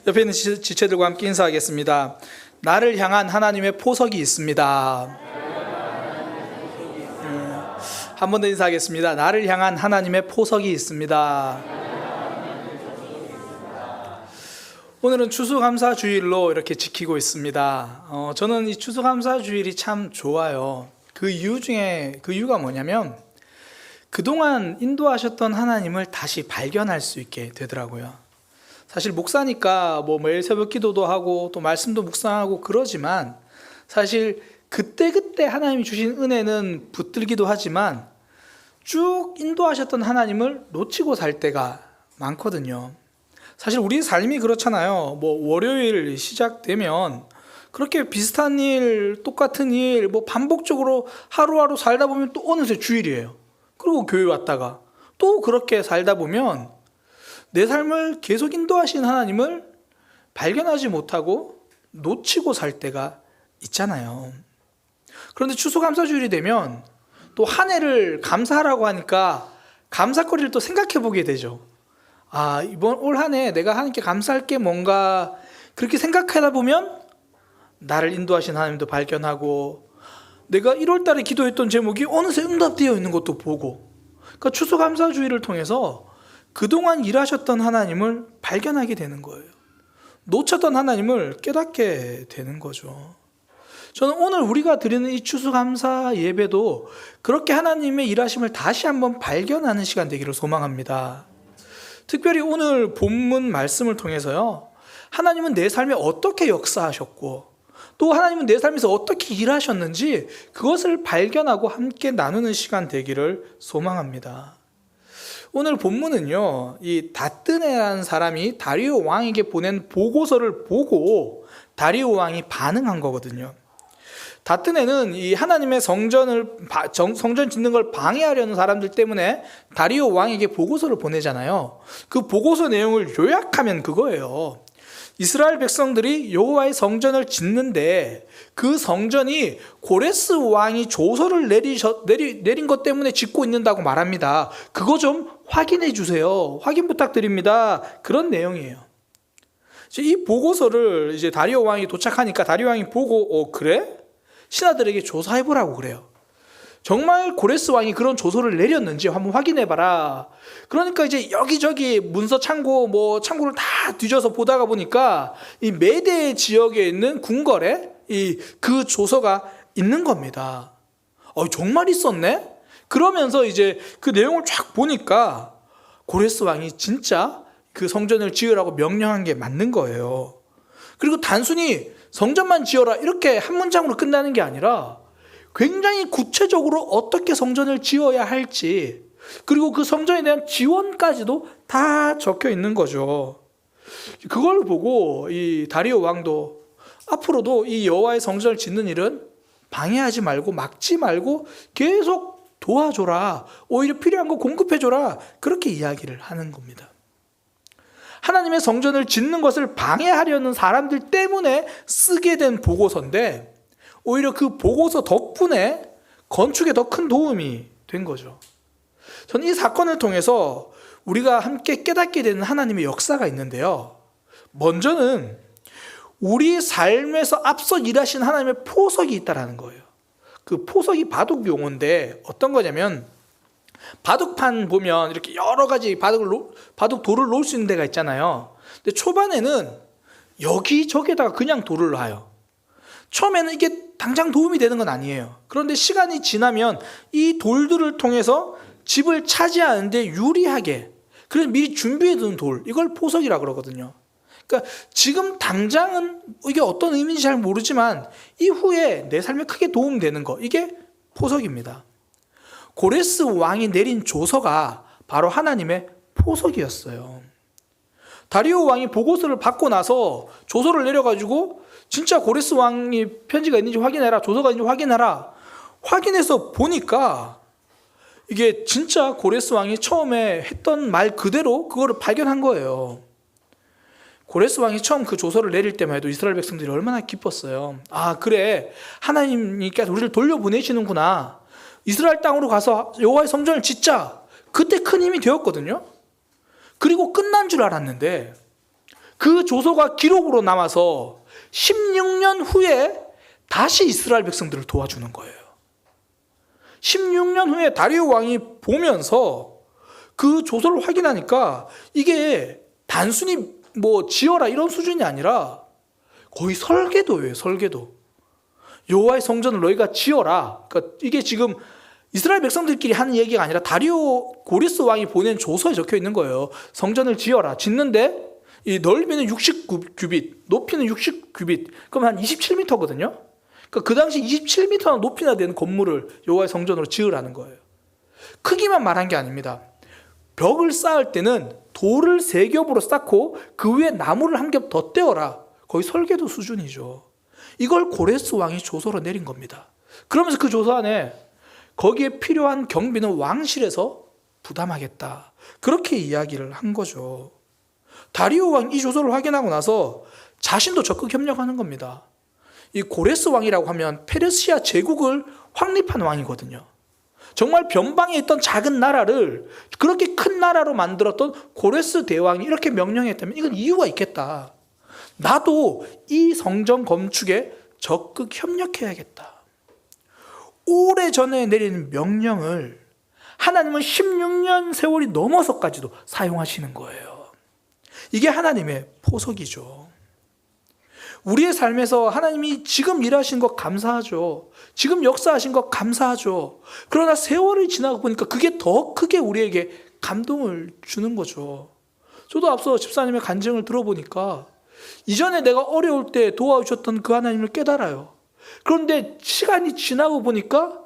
옆에 있는 지체들과 함께 인사하겠습니다. 나를 향한 하나님의 포석이 있습니다. 한 번 더 인사하겠습니다. 나를 향한 하나님의 포석이 있습니다. 오늘은 추수감사주일로 이렇게 지키고 있습니다. 저는 이 추수감사주일이 참 좋아요. 그 이유가 뭐냐면 그동안 인도하셨던 하나님을 다시 발견할 수 있게 되더라고요. 사실 목사니까 매일 새벽 기도도 하고 또 말씀도 묵상하고 그러지만 사실 그때그때 하나님이 주신 은혜는 붙들기도 하지만 쭉 인도하셨던 하나님을 놓치고 살 때가 많거든요. 사실 우리 삶이 그렇잖아요. 월요일 시작되면 그렇게 비슷한 일, 똑같은 일, 반복적으로 하루하루 살다 보면 또 어느새 주일이에요. 그리고 교회 왔다가 또 그렇게 살다 보면 내 삶을 계속 인도하신 하나님을 발견하지 못하고 놓치고 살 때가 있잖아요. 그런데 추수감사주일이 되면 또 한 해를 감사하라고 하니까 감사거리를 또 생각해 보게 되죠. 이번 올 한 해 내가 하나님께 감사할 게 뭔가 그렇게 생각하다 보면 나를 인도하신 하나님도 발견하고 내가 1월 달에 기도했던 제목이 어느새 응답되어 있는 것도 보고 그러니까 추수감사주일을 통해서 그동안 일하셨던 하나님을 발견하게 되는 거예요. 놓쳤던 하나님을 깨닫게 되는 거죠. 저는 오늘 우리가 드리는 이 추수감사 예배도 그렇게 하나님의 일하심을 다시 한번 발견하는 시간 되기를 소망합니다. 특별히 오늘 본문 말씀을 통해서요, 하나님은 내 삶에 어떻게 역사하셨고 또 하나님은 내 삶에서 어떻게 일하셨는지 그것을 발견하고 함께 나누는 시간 되기를 소망합니다. 오늘 본문은요, 이 다뜨네라는 사람이 다리오 왕에게 보낸 보고서를 보고 다리오 왕이 반응한 거거든요. 다뜨네는 이 하나님의 성전 짓는 걸 방해하려는 사람들 때문에 다리오 왕에게 보고서를 보내잖아요. 그 보고서 내용을 요약하면 그거예요. 이스라엘 백성들이 여호와의 성전을 짓는데 그 성전이 고레스 왕이 조서를 내린 것 때문에 짓고 있는다고 말합니다. 그거 좀 확인해 주세요. 확인 부탁드립니다. 그런 내용이에요. 이 보고서를 이제 다리오 왕이 도착하니까 다리오 왕이 보고 그래? 신하들에게 조사해보라고 그래요. 정말 고레스 왕이 그런 조서를 내렸는지 한번 확인해봐라. 그러니까 이제 여기저기 문서 창고 창고를 다 뒤져서 보다가 보니까 이 메대 지역에 있는 궁궐에 그 조서가 있는 겁니다. 정말 있었네? 그러면서 이제 그 내용을 쫙 보니까 고레스 왕이 진짜 그 성전을 지으라고 명령한 게 맞는 거예요. 그리고 단순히 성전만 지어라 이렇게 한 문장으로 끝나는 게 아니라 굉장히 구체적으로 어떻게 성전을 지어야 할지 그리고 그 성전에 대한 지원까지도 다 적혀 있는 거죠. 그걸 보고 이 다리오 왕도 앞으로도 이 여호와의 성전을 짓는 일은 방해하지 말고 막지 말고 계속 도와줘라. 오히려 필요한 거 공급해줘라. 그렇게 이야기를 하는 겁니다. 하나님의 성전을 짓는 것을 방해하려는 사람들 때문에 쓰게 된 보고서인데 오히려 그 보고서 덕분에 건축에 더 큰 도움이 된 거죠. 저는 이 사건을 통해서 우리가 함께 깨닫게 되는 하나님의 역사가 있는데요. 먼저는 우리 삶에서 앞서 일하신 하나님의 포석이 있다는 거예요. 그 포석이 바둑 용어인데 어떤 거냐면 바둑판 보면 이렇게 여러 가지 바둑 돌을 놓을 수 있는 데가 있잖아요. 근데 초반에는 여기저기에다가 그냥 돌을 놔요. 처음에는 이게 당장 도움이 되는 건 아니에요. 그런데 시간이 지나면 이 돌들을 통해서 집을 차지하는데 유리하게 그래서 미리 준비해 두는 돌, 이걸 포석이라고 그러거든요. 그러니까 지금 당장은 이게 어떤 의미인지 잘 모르지만 이후에 내 삶에 크게 도움되는 거, 이게 포석입니다. 고레스 왕이 내린 조서가 바로 하나님의 포석이었어요. 다리오 왕이 보고서를 받고 나서 조서를 내려가지고 진짜 고레스 왕이 편지가 있는지 확인해라, 조서가 있는지 확인해라. 확인해서 보니까 이게 진짜 고레스 왕이 처음에 했던 말 그대로 그거를 발견한 거예요. 고레스 왕이 처음 그 조서를 내릴 때만 해도 이스라엘 백성들이 얼마나 기뻤어요. 그래, 하나님께서 우리를 돌려보내시는구나. 이스라엘 땅으로 가서 여호와의 성전을 짓자. 그때 큰 힘이 되었거든요. 그리고 끝난 줄 알았는데 그 조서가 기록으로 남아서 16년 후에 다시 이스라엘 백성들을 도와주는 거예요. 16년 후에 다리오 왕이 보면서 그 조서를 확인하니까 이게 단순히 뭐 지어라 이런 수준이 아니라 거의 설계도예요. 설계도. 여호와의 성전을 너희가 지어라. 그러니까 이게 지금 이스라엘 백성들끼리 하는 얘기가 아니라 다리오 고리스 왕이 보낸 조서에 적혀 있는 거예요. 성전을 지어라. 짓는데 이 넓이는 60규빗, 높이는 60규빗. 그럼 한 27m거든요. 그러니까 그 당시 27m나 높이나 되는 건물을 여호와의 성전으로 지으라는 거예요. 크기만 말한 게 아닙니다. 벽을 쌓을 때는 돌을 3겹으로 쌓고 그 위에 나무를 1겹 더 떼어라. 거의 설계도 수준이죠. 이걸 고레스 왕이 조서로 내린 겁니다. 그러면서 그 조서 안에 거기에 필요한 경비는 왕실에서 부담하겠다. 그렇게 이야기를 한 거죠. 다리오 왕이 이 조서를 확인하고 나서 자신도 적극 협력하는 겁니다. 이 고레스 왕이라고 하면 페르시아 제국을 확립한 왕이거든요. 정말 변방에 있던 작은 나라를 그렇게 큰 나라로 만들었던 고레스 대왕이 이렇게 명령했다면 이건 이유가 있겠다. 나도 이 성전 건축에 적극 협력해야겠다. 오래전에 내린 명령을 하나님은 16년 세월이 넘어서까지도 사용하시는 거예요. 이게 하나님의 포석이죠. 우리의 삶에서 하나님이 지금 일하신 것 감사하죠. 지금 역사하신 것 감사하죠. 그러나 세월이 지나고 보니까 그게 더 크게 우리에게 감동을 주는 거죠. 저도 앞서 집사님의 간증을 들어보니까 이전에 내가 어려울 때 도와주셨던 그 하나님을 깨달아요. 그런데 시간이 지나고 보니까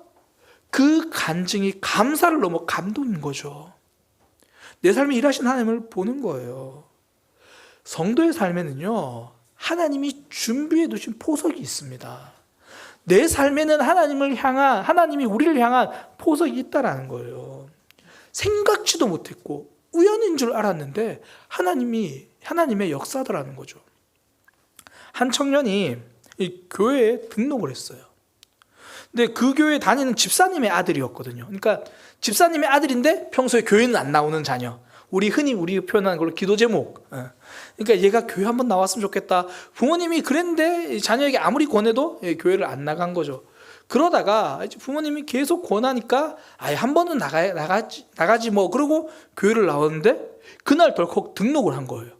그 간증이 감사를 넘어 감동인 거죠. 내 삶에 일하신 하나님을 보는 거예요. 성도의 삶에는요, 하나님이 준비해 두신 포석이 있습니다. 내 삶에는 하나님이 우리를 향한 포석이 있다라는 거예요. 생각지도 못했고 우연인 줄 알았는데 하나님의 역사더라는 거죠. 한 청년이 이 교회에 등록을 했어요. 근데 그 교회에 다니는 집사님의 아들이었거든요. 그러니까 집사님의 아들인데 평소에 교회는 안 나오는 자녀. 흔히 우리 표현하는 걸로 기도 제목. 그러니까 얘가 교회 한번 나왔으면 좋겠다. 부모님이 그랬는데 자녀에게 아무리 권해도 교회를 안 나간 거죠. 그러다가 부모님이 계속 권하니까 한 번은 나가지 뭐 그러고 교회를 나왔는데 그날 덜컥 등록을 한 거예요.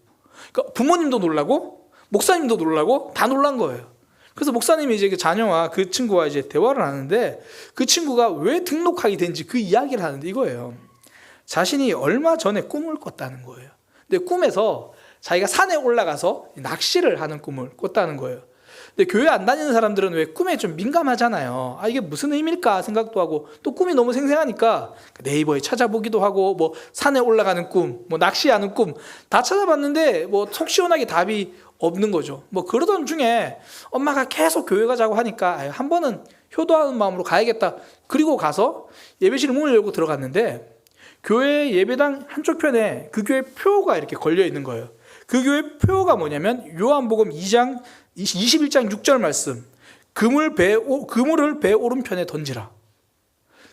그러니까 부모님도 놀라고 목사님도 놀라고 다 놀란 거예요. 그래서 목사님이 이제 그 자녀와 그 친구와 이제 대화를 하는데 그 친구가 왜 등록하게 된지 그 이야기를 하는데 이거예요. 자신이 얼마 전에 꿈을 꿨다는 거예요. 근데 꿈에서 자기가 산에 올라가서 낚시를 하는 꿈을 꿨다는 거예요. 근데 교회 안 다니는 사람들은 왜 꿈에 좀 민감하잖아요. 이게 무슨 의미일까 생각도 하고 또 꿈이 너무 생생하니까 네이버에 찾아보기도 하고 뭐 산에 올라가는 꿈, 뭐 낚시하는 꿈 다 찾아봤는데 뭐 속 시원하게 답이 없는 거죠. 뭐 그러던 중에 엄마가 계속 교회 가자고 하니까 한 번은 효도하는 마음으로 가야겠다. 그리고 가서 예배실 문을 열고 들어갔는데 교회 예배당 한쪽 편에 그 교회 표가 이렇게 걸려 있는 거예요. 그 교회 표가 뭐냐면 요한복음 2장 21장 6절 말씀. 그물을 배 오른편에 던지라.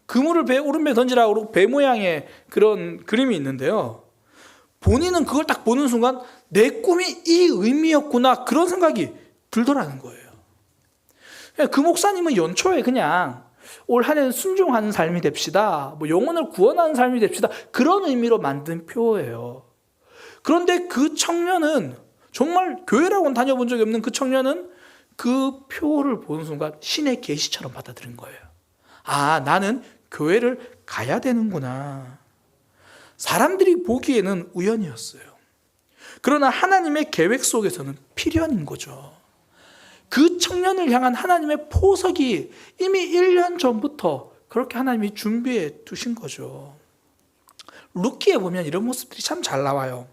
그물을 배 오른편에 던지라고 배 모양의 그런 그림이 있는데요. 본인은 그걸 딱 보는 순간 내 꿈이 이 의미였구나 그런 생각이 들더라는 거예요. 그 목사님은 연초에 그냥 올 한 해는 순종하는 삶이 됩시다. 뭐 영혼을 구원하는 삶이 됩시다. 그런 의미로 만든 표예요. 그런데 그 청년은 정말 교회라고는 다녀본 적이 없는 그 청년은 그 표를 보는 순간 신의 계시처럼 받아들인 거예요. 나는 교회를 가야 되는구나. 사람들이 보기에는 우연이었어요. 그러나 하나님의 계획 속에서는 필연인 거죠. 그 청년을 향한 하나님의 포석이 이미 1년 전부터 그렇게 하나님이 준비해 두신 거죠. 룻기에 보면 이런 모습들이 참 잘 나와요.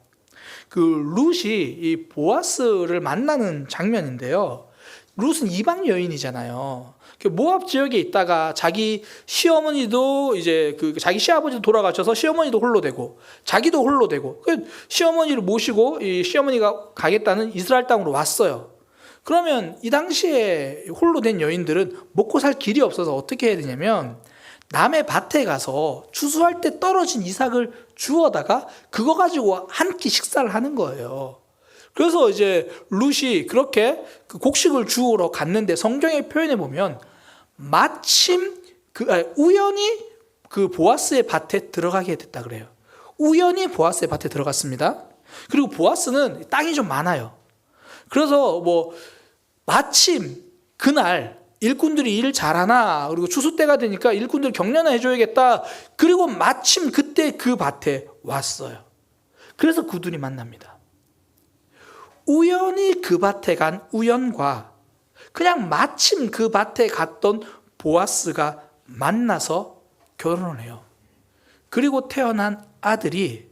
그 룻이 이 보아스를 만나는 장면인데요. 룻은 이방 여인이잖아요. 모압 지역에 있다가 자기 시어머니도 이제 자기 시아버지도 돌아가셔서 시어머니도 홀로 되고 자기도 홀로 되고 시어머니를 모시고 이 시어머니가 가겠다는 이스라엘 땅으로 왔어요. 그러면 이 당시에 홀로 된 여인들은 먹고 살 길이 없어서 어떻게 해야 되냐면 남의 밭에 가서 추수할 때 떨어진 이삭을 주워다가 그거 가지고 한 끼 식사를 하는 거예요. 그래서 이제 룻이 그렇게 그 곡식을 주우러 갔는데 성경의 표현에 보면 마침 우연히 그 보아스의 밭에 들어가게 됐다 그래요. 우연히 보아스의 밭에 들어갔습니다. 그리고 보아스는 땅이 좀 많아요. 그래서 뭐 마침 그날 일꾼들이 일 잘하나, 그리고 추수 때가 되니까 일꾼들 격려나 해줘야겠다. 그리고 마침 그때 그 밭에 왔어요. 그래서 그 둘이 만납니다. 우연히 그 밭에 간 우연과 그냥 마침 그 밭에 갔던 보아스가 만나서 결혼을 해요. 그리고 태어난 아들이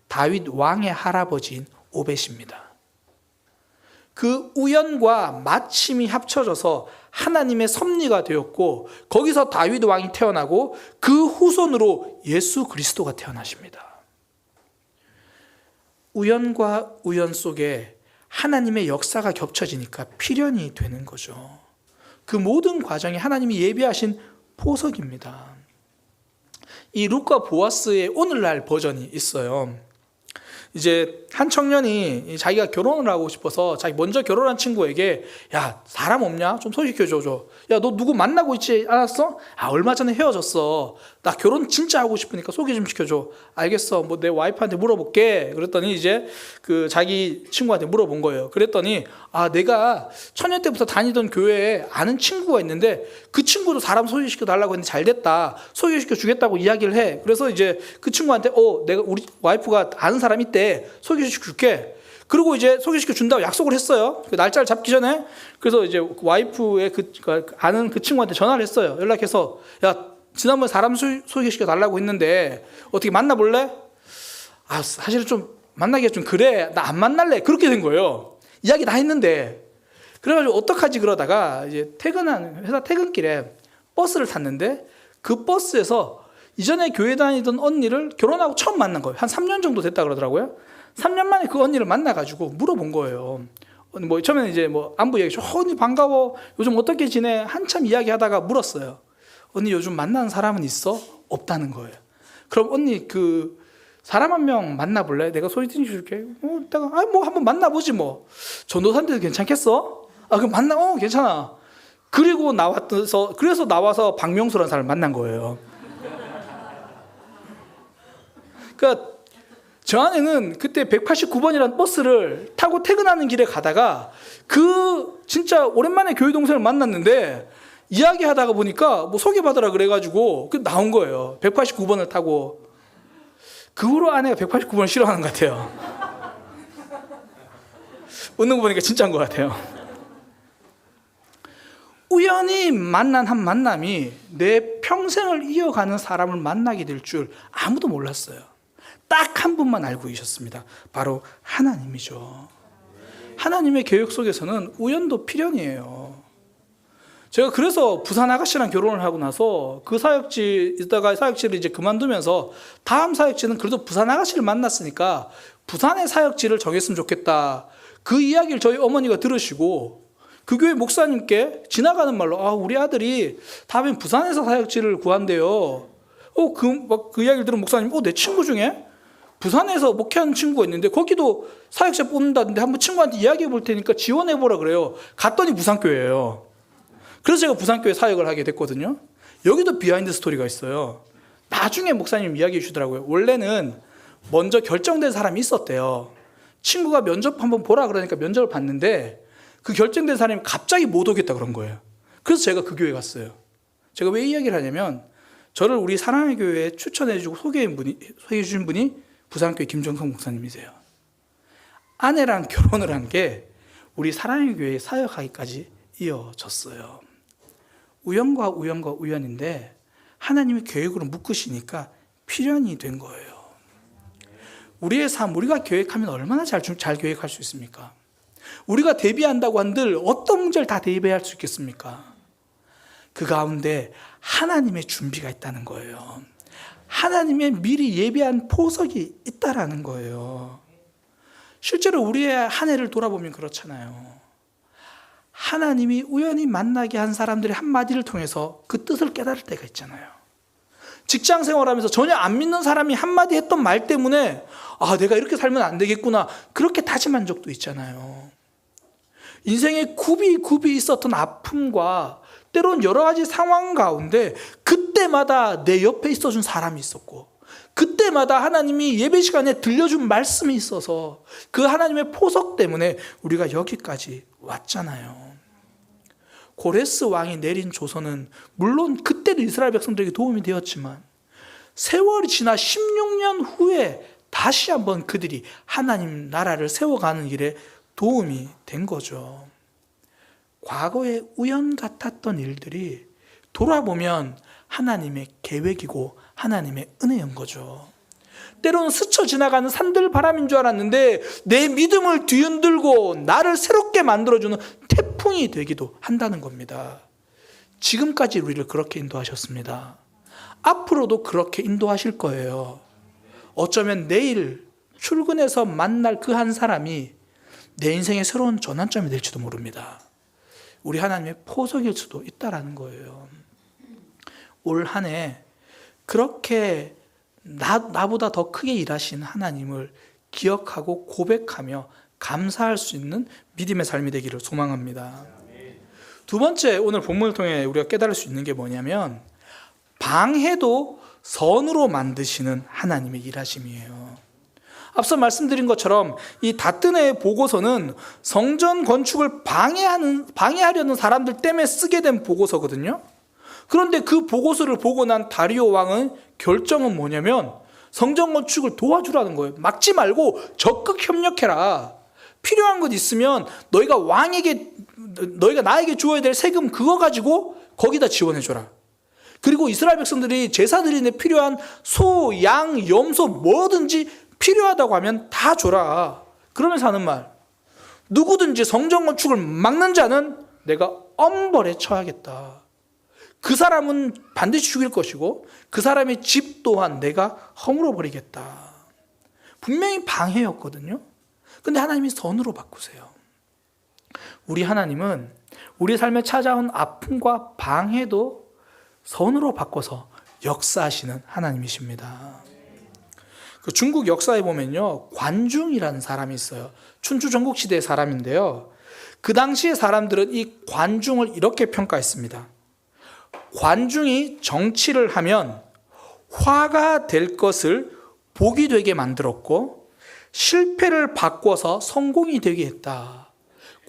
다윗 왕의 할아버지인 오벳입니다. 그 우연과 마침이 합쳐져서 하나님의 섭리가 되었고, 거기서 다윗 왕이 태어나고 그 후손으로 예수 그리스도가 태어나십니다. 우연과 우연 속에 하나님의 역사가 겹쳐지니까 필연이 되는 거죠. 그 모든 과정이 하나님이 예비하신 보석입니다. 이 룻과 보아스의 오늘날 버전이 있어요. 이제 한 청년이 자기가 결혼을 하고 싶어서 자기 먼저 결혼한 친구에게, 야, 사람 없냐? 좀 소개시켜줘. 야, 너 누구 만나고 있지 않았어? 아, 얼마 전에 헤어졌어. 나 결혼 진짜 하고 싶으니까 소개 좀 시켜줘. 알겠어. 뭐 내 와이프한테 물어볼게. 그랬더니 이제 그 자기 친구한테 물어본 거예요. 그랬더니, 아, 내가 초년 때부터 다니던 교회에 아는 친구가 있는데 그 친구도 사람 소개시켜 달라고 했는데 잘 됐다. 소개시켜 주겠다고 이야기를 해. 그래서 이제 그 친구한테, 내가 우리 와이프가 아는 사람 있대. 소개시켜 줄게. 그리고 이제 소개시켜 준다고 약속을 했어요. 그 날짜를 잡기 전에. 그래서 이제 와이프의 아는 그 친구한테 전화를 했어요. 연락해서, 야, 지난번에 사람 소개시켜 달라고 했는데 어떻게 만나볼래? 아, 사실은 좀 만나기가 좀 그래. 나 안 만날래. 그렇게 된 거예요. 이야기 다 했는데. 그래가지고 어떡하지 그러다가 이제 회사 퇴근길에 버스를 탔는데 그 버스에서 이전에 교회 다니던 언니를 결혼하고 처음 만난 거예요. 한 3년 정도 됐다 그러더라고요. 3년 만에 그 언니를 만나가지고 물어본 거예요. 뭐 처음에는 이제 뭐 안부 얘기, 언니 반가워. 요즘 어떻게 지내? 한참 이야기하다가 물었어요. 언니 요즘 만나는 사람은 있어? 없다는 거예요. 그럼 언니 그 사람 한 명 만나볼래? 내가 소개팅 줄게. 내가 뭐 한번 만나보지 뭐. 전도사인데도 괜찮겠어? 그럼 괜찮아. 그리고 그래서 나와서 박명수라는 사람을 만난 거예요. 그러니까 저 아내는 그때 189번이라는 버스를 타고 퇴근하는 길에 가다가 진짜 오랜만에 교회 동생을 만났는데 이야기하다가 보니까 뭐 소개받으라 그래가지고 나온 거예요. 189번을 타고. 그 후로 아내가 189번을 싫어하는 것 같아요. 웃는 거 보니까 진짜인 것 같아요. 우연히 만난 한 만남이 내 평생을 이어가는 사람을 만나게 될 줄 아무도 몰랐어요. 딱 한 분만 알고 계셨습니다. 바로 하나님이죠. 하나님의 계획 속에서는 우연도 필연이에요. 제가 그래서 부산 아가씨랑 결혼을 하고 나서 그 사역지를 이제 그만두면서 다음 사역지는 그래도 부산 아가씨를 만났으니까 부산의 사역지를 정했으면 좋겠다. 그 이야기를 저희 어머니가 들으시고 그 교회 목사님께 지나가는 말로, 우리 아들이 다음엔 부산에서 사역지를 구한대요. 그 이야기를 들은 목사님, 내 친구 중에 부산에서 목회하는 친구가 있는데 거기도 사역자 뽑는다는데 한번 친구한테 이야기해 볼 테니까 지원해 보라 그래요. 갔더니 부산교회예요. 그래서 제가 부산교회 사역을 하게 됐거든요. 여기도 비하인드 스토리가 있어요. 나중에 목사님 이야기해 주더라고요. 원래는 먼저 결정된 사람이 있었대요. 친구가 면접 한번 보라 그러니까 면접을 봤는데 그 결정된 사람이 갑자기 못 오겠다 그런 거예요. 그래서 제가 그 교회 갔어요. 제가 왜 이 이야기를 하냐면 저를 우리 사랑의 교회에 추천해주고 소개해 주신 분이 부산교회 김정성 목사님이세요. 아내랑 결혼을 한 게 우리 사랑의 교회에 사역하기까지 이어졌어요. 우연과 우연인데 하나님의 계획으로 묶으시니까 필연이 된 거예요. 우리의 삶, 우리가 계획하면 얼마나 잘 계획할 수 있습니까? 우리가 대비한다고 한들 어떤 문제를 다 대비할 수 있겠습니까? 그 가운데 하나님의 준비가 있다는 거예요. 하나님의 미리 예비한 보석이 있다라는 거예요. 실제로 우리의 한 해를 돌아보면 그렇잖아요. 하나님이 우연히 만나게 한 사람들의 한마디를 통해서 그 뜻을 깨달을 때가 있잖아요. 직장 생활하면서 전혀 안 믿는 사람이 한마디 했던 말 때문에 내가 이렇게 살면 안 되겠구나, 그렇게 다짐한 적도 있잖아요. 인생에 굽이 있었던 아픔과 때론 여러 가지 상황 가운데 그때마다 내 옆에 있어준 사람이 있었고, 그때마다 하나님이 예배 시간에 들려준 말씀이 있어서 그 하나님의 포석 때문에 우리가 여기까지 왔잖아요. 고레스 왕이 내린 조서는 물론 그때도 이스라엘 백성들에게 도움이 되었지만 세월이 지나 16년 후에 다시 한번 그들이 하나님 나라를 세워가는 일에 도움이 된 거죠. 과거에 우연 같았던 일들이 돌아보면 하나님의 계획이고 하나님의 은혜인 거죠. 때로는 스쳐 지나가는 산들바람인 줄 알았는데 내 믿음을 뒤흔들고 나를 새롭게 만들어주는 태풍이 되기도 한다는 겁니다. 지금까지 우리를 그렇게 인도하셨습니다. 앞으로도 그렇게 인도하실 거예요. 어쩌면 내일 출근해서 만날 그 한 사람이 내 인생의 새로운 전환점이 될지도 모릅니다. 우리 하나님의 포석일 수도 있다라는 거예요. 올 한 해 그렇게 나보다 더 크게 일하신 하나님을 기억하고 고백하며 감사할 수 있는 믿음의 삶이 되기를 소망합니다. 두 번째, 오늘 본문을 통해 우리가 깨달을 수 있는 게 뭐냐면 방해도 선으로 만드시는 하나님의 일하심이에요. 앞서 말씀드린 것처럼 이 다뜨네의 보고서는 성전 건축을 방해하려는 사람들 때문에 쓰게 된 보고서거든요. 그런데 그 보고서를 보고 난 다리오 왕은 결정은 뭐냐면 성전 건축을 도와주라는 거예요. 막지 말고 적극 협력해라. 필요한 것 있으면 너희가 나에게 주어야 될 세금 그거 가지고 거기다 지원해줘라. 그리고 이스라엘 백성들이 제사 드리는 데 필요한 소, 양, 염소 뭐든지 필요하다고 하면 다 줘라. 그러면서 하는 말, 누구든지 성전 건축을 막는 자는 내가 엄벌에 처하겠다. 그 사람은 반드시 죽일 것이고 그 사람의 집 또한 내가 허물어 버리겠다. 분명히 방해였거든요. 근데 하나님이 선으로 바꾸세요. 우리 하나님은 우리 삶에 찾아온 아픔과 방해도 선으로 바꿔서 역사하시는 하나님이십니다. 그 중국 역사에 보면요, 관중이라는 사람이 있어요. 춘추 전국 시대의 사람인데요. 그 당시의 사람들은 이 관중을 이렇게 평가했습니다. 관중이 정치를 하면 화가 될 것을 복이 되게 만들었고 실패를 바꿔서 성공이 되게 했다.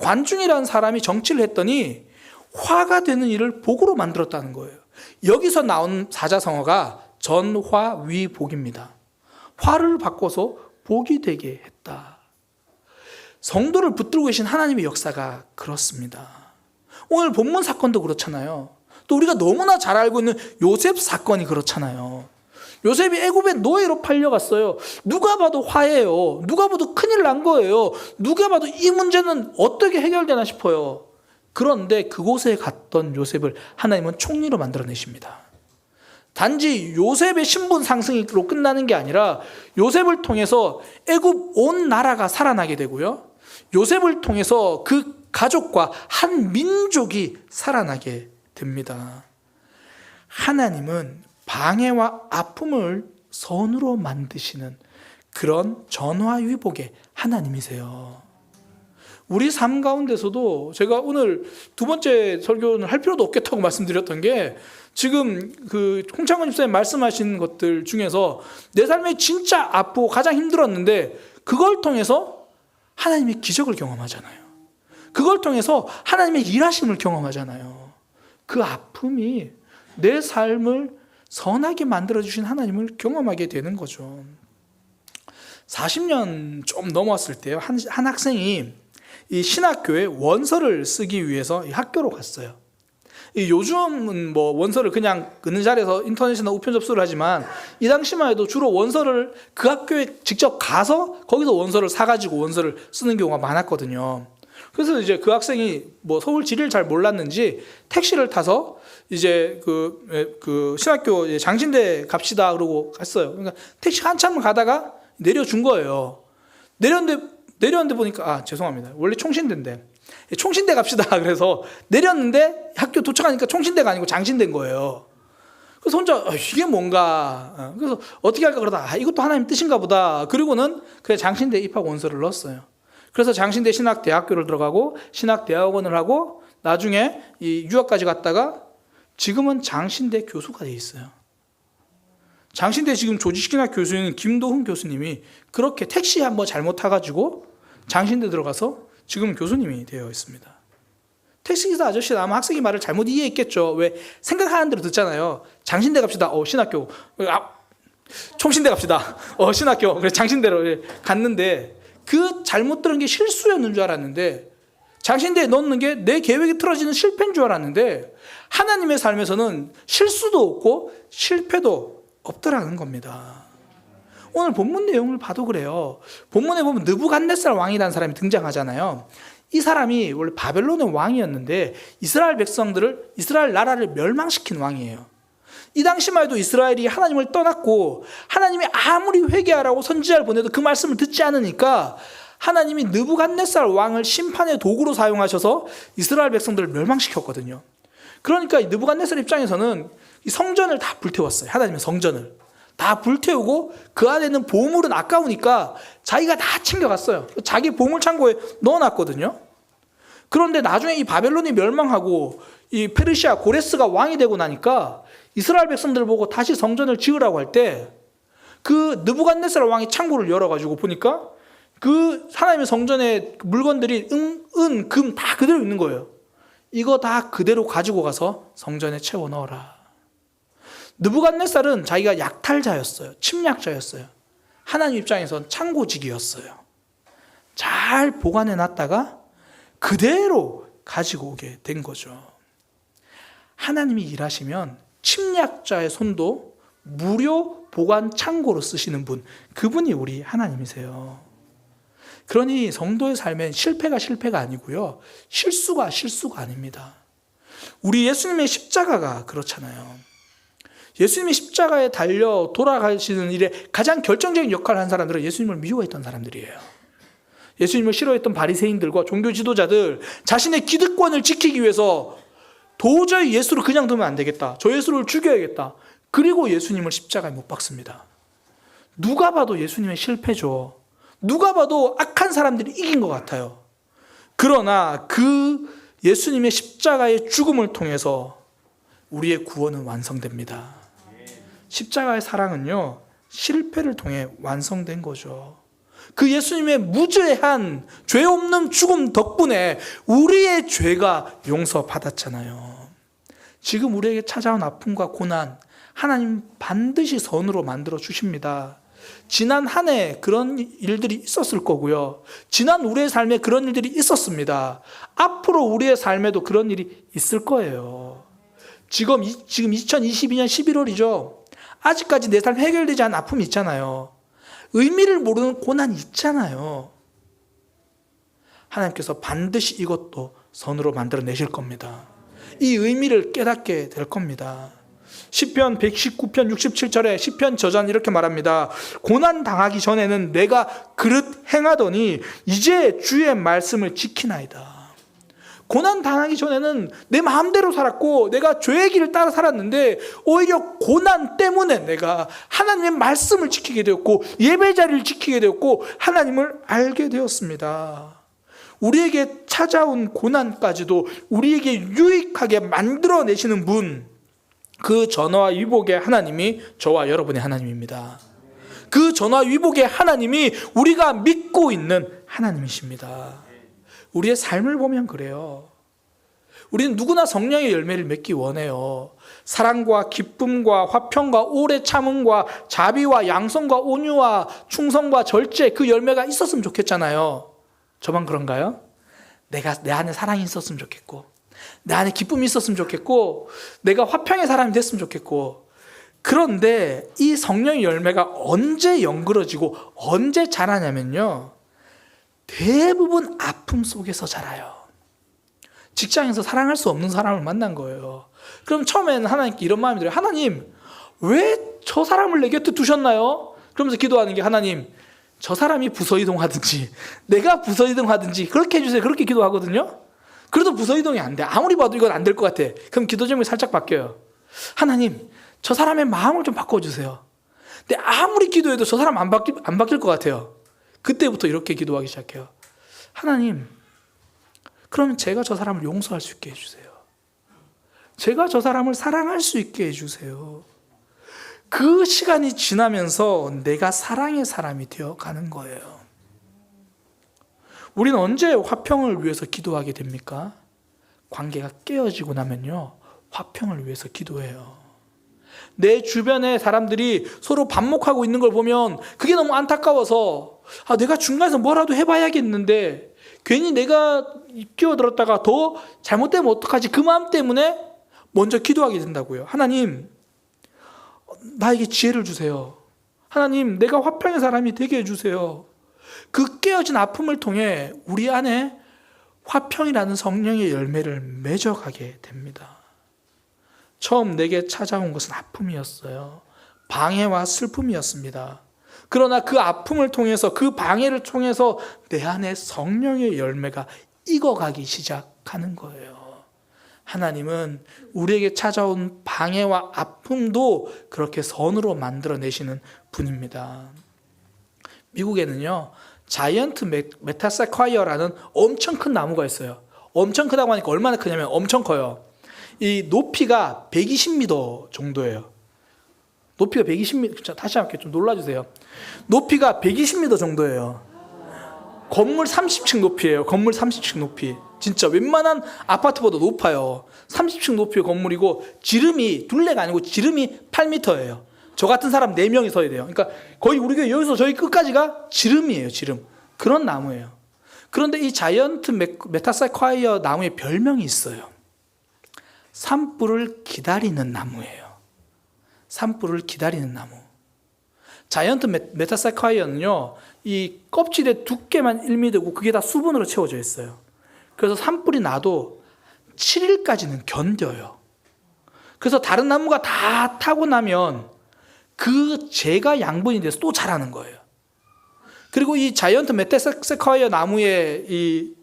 관중이라는 사람이 정치를 했더니 화가 되는 일을 복으로 만들었다는 거예요. 여기서 나온 사자성어가 전화위복입니다. 화를 바꿔서 복이 되게 했다. 성도를 붙들고 계신 하나님의 역사가 그렇습니다. 오늘 본문 사건도 그렇잖아요. 또 우리가 너무나 잘 알고 있는 요셉 사건이 그렇잖아요. 요셉이 애굽의 노예로 팔려갔어요. 누가 봐도 화예요. 누가 봐도 큰일 난 거예요. 누가 봐도 이 문제는 어떻게 해결되나 싶어요. 그런데 그곳에 갔던 요셉을 하나님은 총리로 만들어내십니다. 단지 요셉의 신분 상승으로 끝나는 게 아니라 요셉을 통해서 애굽 온 나라가 살아나게 되고요. 요셉을 통해서 그 가족과 한 민족이 살아나게 됩니다. 하나님은 방해와 아픔을 선으로 만드시는 그런 전화위복의 하나님이세요. 우리 삶 가운데서도 제가 오늘 두 번째 설교는 할 필요도 없겠다고 말씀드렸던 게 지금 그 홍창근 집사님 말씀하신 것들 중에서 내 삶에 진짜 아프고 가장 힘들었는데 그걸 통해서 하나님의 기적을 경험하잖아요. 그걸 통해서 하나님의 일하심을 경험하잖아요. 그 아픔이 내 삶을 선하게 만들어주신 하나님을 경험하게 되는 거죠. 40년 좀 넘었을 때요, 한 학생이 이 신학교에 원서를 쓰기 위해서 학교로 갔어요. 요즘은 뭐 원서를 그냥 그 자리에서 인터넷이나 우편 접수를 하지만 이 당시만 해도 주로 원서를 그 학교에 직접 가서 거기서 원서를 사가지고 원서를 쓰는 경우가 많았거든요. 그래서 이제 그 학생이 뭐 서울 지리를 잘 몰랐는지 택시를 타서 이제 그 신학교 장신대 갑시다 그러고 갔어요. 그러니까 택시 한참 가다가 내려준 거예요. 내렸는데 보니까 죄송합니다. 원래 총신대인데 총신대 갑시다. 그래서 내렸는데 학교 도착하니까 총신대가 아니고 장신대인 거예요. 그래서 혼자 이게 뭔가, 그래서 어떻게 할까 그러다 이것도 하나님 뜻인가 보다. 그리고는 그냥 장신대 입학 원서를 넣었어요. 그래서 장신대 신학대학교를 들어가고 신학대학원을 하고 나중에 이 유학까지 갔다가 지금은 장신대 교수가 돼 있어요. 장신대 지금 조직신학 교수인 김도훈 교수님이 그렇게 택시 한번 잘못 타가지고 장신대 들어가서 지금 교수님이 되어 있습니다. 택시기사 아저씨는 아마 학생이 말을 잘못 이해했겠죠. 왜 생각하는 대로 듣잖아요. 장신대 갑시다. 신학교. 총신대 갑시다. 신학교. 그래서 장신대로 갔는데 그 잘못 들은 게 실수였는 줄 알았는데 장신대에 넣는 게 내 계획이 틀어지는 실패인 줄 알았는데 하나님의 삶에서는 실수도 없고 실패도 없더라는 겁니다. 오늘 본문 내용을 봐도 그래요. 본문에 보면 느부갓네살 왕이라는 사람이 등장하잖아요. 이 사람이 원래 바벨론의 왕이었는데 이스라엘 백성들을, 이스라엘 나라를 멸망시킨 왕이에요. 이 당시만 해도 이스라엘이 하나님을 떠났고 하나님이 아무리 회개하라고 선지자를 보내도 그 말씀을 듣지 않으니까 하나님이 느부갓네살 왕을 심판의 도구로 사용하셔서 이스라엘 백성들을 멸망시켰거든요. 그러니까 이 느부갓네살 입장에서는 이 성전을 다 불태웠어요. 하나님의 성전을 다 불태우고 그 안에 있는 보물은 아까우니까 자기가 다 챙겨갔어요. 자기 보물창고에 넣어놨거든요. 그런데 나중에 이 바벨론이 멸망하고 이 페르시아 고레스가 왕이 되고 나니까 이스라엘 백성들을 보고 다시 성전을 지으라고 할 때 그 느부갓네살 왕이 창고를 열어가지고 보니까 그 하나님의 성전에 물건들이 은, 금 다 그대로 있는 거예요. 이거 다 그대로 가지고 가서 성전에 채워 넣어라. 느부갓네살은 자기가 약탈자였어요. 침략자였어요. 하나님 입장에선 창고직이었어요. 잘 보관해 놨다가 그대로 가지고 오게 된 거죠. 하나님이 일하시면 침략자의 손도 무료 보관 창고로 쓰시는 분, 그분이 우리 하나님이세요. 그러니 성도의 삶엔 실패가 아니고요, 실수가 아닙니다. 우리 예수님의 십자가가 그렇잖아요. 예수님이 십자가에 달려 돌아가시는 일에 가장 결정적인 역할을 한 사람들은 예수님을 미워했던 사람들이에요. 예수님을 싫어했던 바리새인들과 종교 지도자들, 자신의 기득권을 지키기 위해서 도저히 예수를 그냥 두면 안 되겠다, 저 예수를 죽여야겠다, 그리고 예수님을 십자가에 못 박습니다. 누가 봐도 예수님의 실패죠. 누가 봐도 악한 사람들이 이긴 것 같아요. 그러나 그 예수님의 십자가의 죽음을 통해서 우리의 구원은 완성됩니다. 십자가의 사랑은요, 실패를 통해 완성된 거죠. 그 예수님의 무죄한 죄 없는 죽음 덕분에 우리의 죄가 용서받았잖아요. 지금 우리에게 찾아온 아픔과 고난, 하나님 반드시 선으로 만들어 주십니다. 지난 한 해 그런 일들이 있었을 거고요. 지난 우리의 삶에 그런 일들이 있었습니다. 앞으로 우리의 삶에도 그런 일이 있을 거예요. 지금 2022년 11월이죠. 아직까지 내 삶 해결되지 않은 아픔이 있잖아요. 의미를 모르는 고난이 있잖아요. 하나님께서 반드시 이것도 선으로 만들어내실 겁니다. 이 의미를 깨닫게 될 겁니다. 시편 119편 67절에 시편 저자는 이렇게 말합니다. 고난 당하기 전에는 내가 그릇 행하더니 이제 주의 말씀을 지키나이다. 고난 당하기 전에는 내 마음대로 살았고 내가 죄의 길을 따라 살았는데 오히려 고난 때문에 내가 하나님의 말씀을 지키게 되었고 예배 자리를 지키게 되었고 하나님을 알게 되었습니다. 우리에게 찾아온 고난까지도 우리에게 유익하게 만들어내시는 분, 그 전화와 위복의 하나님이 저와 여러분의 하나님입니다. 그 전화와 위복의 하나님이 우리가 믿고 있는 하나님이십니다. 우리의 삶을 보면 그래요. 우리는 누구나 성령의 열매를 맺기 원해요. 사랑과 기쁨과 화평과 오래 참음과 자비와 양성과 온유와 충성과 절제, 그 열매가 있었으면 좋겠잖아요. 저만 그런가요? 내 안에 사랑이 있었으면 좋겠고, 내 안에 기쁨이 있었으면 좋겠고, 내가 화평의 사람이 됐으면 좋겠고. 그런데 이 성령의 열매가 언제 연그러지고 언제 자라냐면요, 대부분 아픔 속에서 자라요. 직장에서 사랑할 수 없는 사람을 만난 거예요. 그럼 처음에는 하나님께 이런 마음이 들어요. 하나님, 왜 저 사람을 내 곁에 두셨나요? 그러면서 기도하는 게, 하나님, 저 사람이 부서 이동하든지 내가 부서 이동하든지 그렇게 해주세요. 그렇게 기도하거든요. 그래도 부서 이동이 안 돼. 아무리 봐도 이건 안 될 것 같아. 그럼 기도 제목이 살짝 바뀌어요. 하나님, 저 사람의 마음을 좀 바꿔주세요. 근데 아무리 기도해도 저 사람 안 바뀔 것 같아요. 그때부터 이렇게 기도하기 시작해요. 하나님, 그러면 제가 저 사람을 용서할 수 있게 해주세요. 제가 저 사람을 사랑할 수 있게 해주세요. 그 시간이 지나면서 내가 사랑의 사람이 되어가는 거예요. 우리는 언제 화평을 위해서 기도하게 됩니까? 관계가 깨어지고 나면요, 화평을 위해서 기도해요. 내 주변의 사람들이 서로 반목하고 있는 걸 보면 그게 너무 안타까워서 내가 중간에서 뭐라도 해봐야겠는데 괜히 내가 끼어들었다가 더 잘못되면 어떡하지? 그 마음 때문에 먼저 기도하게 된다고요. 하나님, 나에게 지혜를 주세요. 하나님, 내가 화평의 사람이 되게 해주세요. 그 깨어진 아픔을 통해 우리 안에 화평이라는 성령의 열매를 맺어가게 됩니다. 처음 내게 찾아온 것은 아픔이었어요. 방해와 슬픔이었습니다. 그러나 그 아픔을 통해서, 그 방해를 통해서 내 안에 성령의 열매가 익어가기 시작하는 거예요. 하나님은 우리에게 찾아온 방해와 아픔도 그렇게 선으로 만들어내시는 분입니다. 미국에는요, 자이언트 메타세콰이어라는 엄청 큰 나무가 있어요. 엄청 크다고 하니까 얼마나 크냐면 엄청 커요. 이 높이가 120m 정도예요. 높이가 120m, 다시 한번 좀 놀라주세요. 높이가 120m 정도예요. 건물 30층 높이에요. 건물 30층 높이. 진짜 웬만한 아파트보다 높아요. 30층 높이의 건물이고, 지름이, 둘레가 아니고 지름이 8m예요. 저 같은 사람 4명이 서야 돼요. 그러니까 거의 우리 교회 여기서 저희 끝까지가 지름이에요, 지름. 그런 나무예요. 그런데 이 자이언트 메타세콰이어 나무에 별명이 있어요. 산불을 기다리는 나무예요. 산불을 기다리는 나무. 자이언트 메타세콰이어는요, 이 껍질의 두께만 1m고 그게 다 수분으로 채워져 있어요. 그래서 산불이 나도 7일까지는 견뎌요. 그래서 다른 나무가 다 타고 나면 그 재가 양분이 돼서 또 자라는 거예요. 그리고 이 자이언트 메타세콰이어 나무에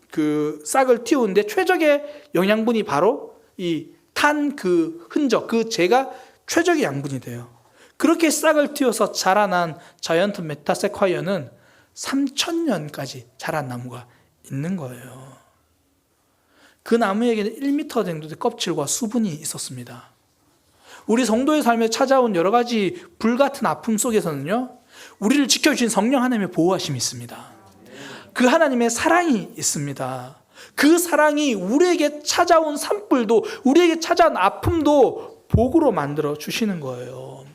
그 싹을 틔우는데 최적의 영양분이 바로 이 탄 그 흔적, 그 재가 최적의 양분이 돼요. 그렇게 싹을 틔워서 자라난 자이언트 메타세콰이어는 3000년까지 자란 나무가 있는 거예요. 그 나무에게는 1m 정도의 껍질과 수분이 있었습니다. 우리 성도의 삶에 찾아온 여러 가지 불같은 아픔 속에서는요, 우리를 지켜주신 성령 하나님의 보호하심이 있습니다. 그 하나님의 사랑이 있습니다. 그 사랑이 우리에게 찾아온 산불도, 우리에게 찾아온 아픔도 복으로 만들어 주시는 거예요.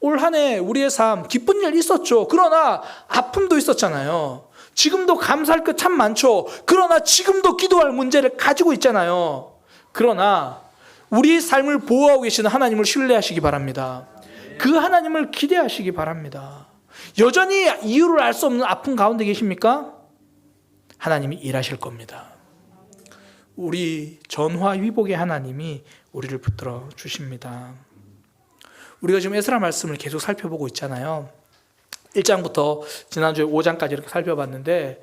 올 한 해 우리의 삶 기쁜 일 있었죠. 그러나 아픔도 있었잖아요. 지금도 감사할 것 참 많죠. 그러나 지금도 기도할 문제를 가지고 있잖아요. 그러나 우리 삶을 보호하고 계시는 하나님을 신뢰하시기 바랍니다. 그 하나님을 기대하시기 바랍니다. 여전히 이유를 알 수 없는 아픔 가운데 계십니까? 하나님이 일하실 겁니다. 우리 전화위복의 하나님이 우리를 붙들어 주십니다. 우리가 지금 에스라 말씀을 계속 살펴보고 있잖아요. 1장부터 지난주에 5장까지 이렇게 살펴봤는데,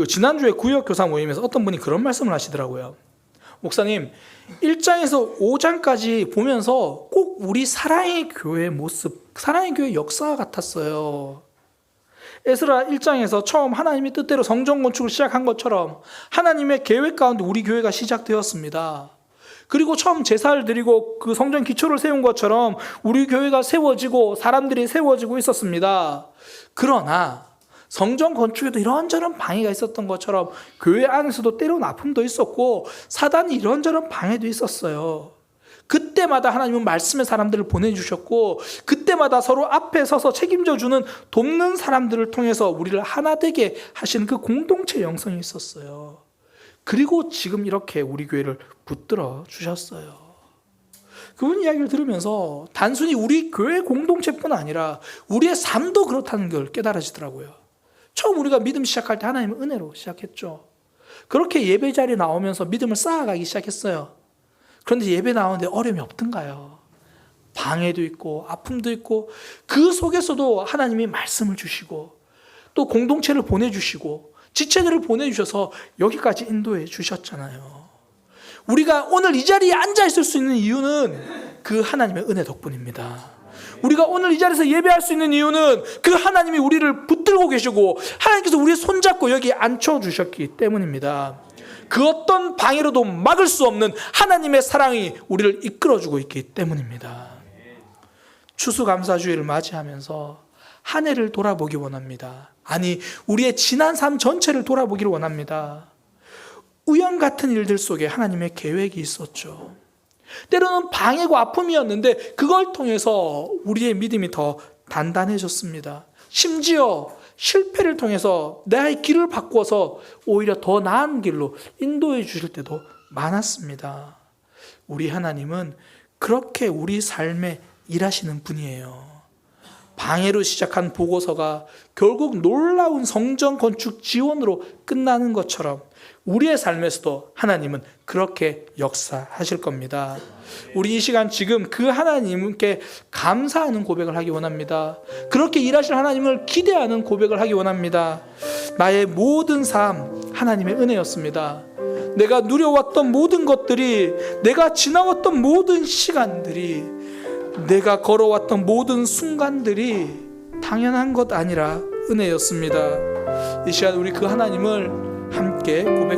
지난주에 구역교사 모임에서 어떤 분이 그런 말씀을 하시더라고요. 목사님, 1장에서 5장까지 보면서 꼭 우리 사랑의 교회의 모습, 사랑의 교회 역사 같았어요. 에스라 1장에서 처음 하나님의 뜻대로 성전 건축을 시작한 것처럼 하나님의 계획 가운데 우리 교회가 시작되었습니다. 그리고 처음 제사를 드리고 그 성전 기초를 세운 것처럼 우리 교회가 세워지고 사람들이 세워지고 있었습니다. 그러나 성전 건축에도 이런저런 방해가 있었던 것처럼 교회 안에서도 때로는 아픔도 있었고 사단이 이런저런 방해도 있었어요. 그때마다 하나님은 말씀의 사람들을 보내주셨고, 그때마다 서로 앞에 서서 책임져주는 돕는 사람들을 통해서 우리를 하나 되게 하시는 그 공동체 영성이 있었어요. 그리고 지금 이렇게 우리 교회를 붙들어 주셨어요. 그분 이야기를 들으면서 단순히 우리 교회 공동체뿐 아니라 우리의 삶도 그렇다는 걸 깨달아지더라고요. 처음 우리가 믿음 시작할 때 하나님은 은혜로 시작했죠. 그렇게 예배 자리에 나오면서 믿음을 쌓아가기 시작했어요. 그런데 예배 나오는데 어려움이 없던가요? 방해도 있고 아픔도 있고, 그 속에서도 하나님이 말씀을 주시고 또 공동체를 보내주시고 지체들을 보내주셔서 여기까지 인도해 주셨잖아요. 우리가 오늘 이 자리에 앉아 있을 수 있는 이유는 그 하나님의 은혜 덕분입니다. 우리가 오늘 이 자리에서 예배할 수 있는 이유는 그 하나님이 우리를 붙들고 계시고 하나님께서 우리의 손잡고 여기 앉혀주셨기 때문입니다. 그 어떤 방해로도 막을 수 없는 하나님의 사랑이 우리를 이끌어주고 있기 때문입니다. 추수감사주의를 맞이하면서 한 해를 돌아보기 원합니다. 아니, 우리의 지난 삶 전체를 돌아보기를 원합니다. 우연 같은 일들 속에 하나님의 계획이 있었죠. 때로는 방해고 아픔이었는데 그걸 통해서 우리의 믿음이 더 단단해졌습니다. 심지어 실패를 통해서 나의 길을 바꿔서 오히려 더 나은 길로 인도해 주실 때도 많았습니다. 우리 하나님은 그렇게 우리 삶에 일하시는 분이에요. 방해로 시작한 보고서가 결국 놀라운 성전 건축 지원으로 끝나는 것처럼 우리의 삶에서도 하나님은 그렇게 역사하실 겁니다. 우리 이 시간 지금 그 하나님께 감사하는 고백을 하기 원합니다. 그렇게 일하실 하나님을 기대하는 고백을 하기 원합니다. 나의 모든 삶 하나님의 은혜였습니다. 내가 누려왔던 모든 것들이, 내가 지나왔던 모든 시간들이, 내가 걸어왔던 모든 순간들이 당연한 것 아니라 은혜였습니다. 이 시간 우리 그 하나님을 함께 고백합니다.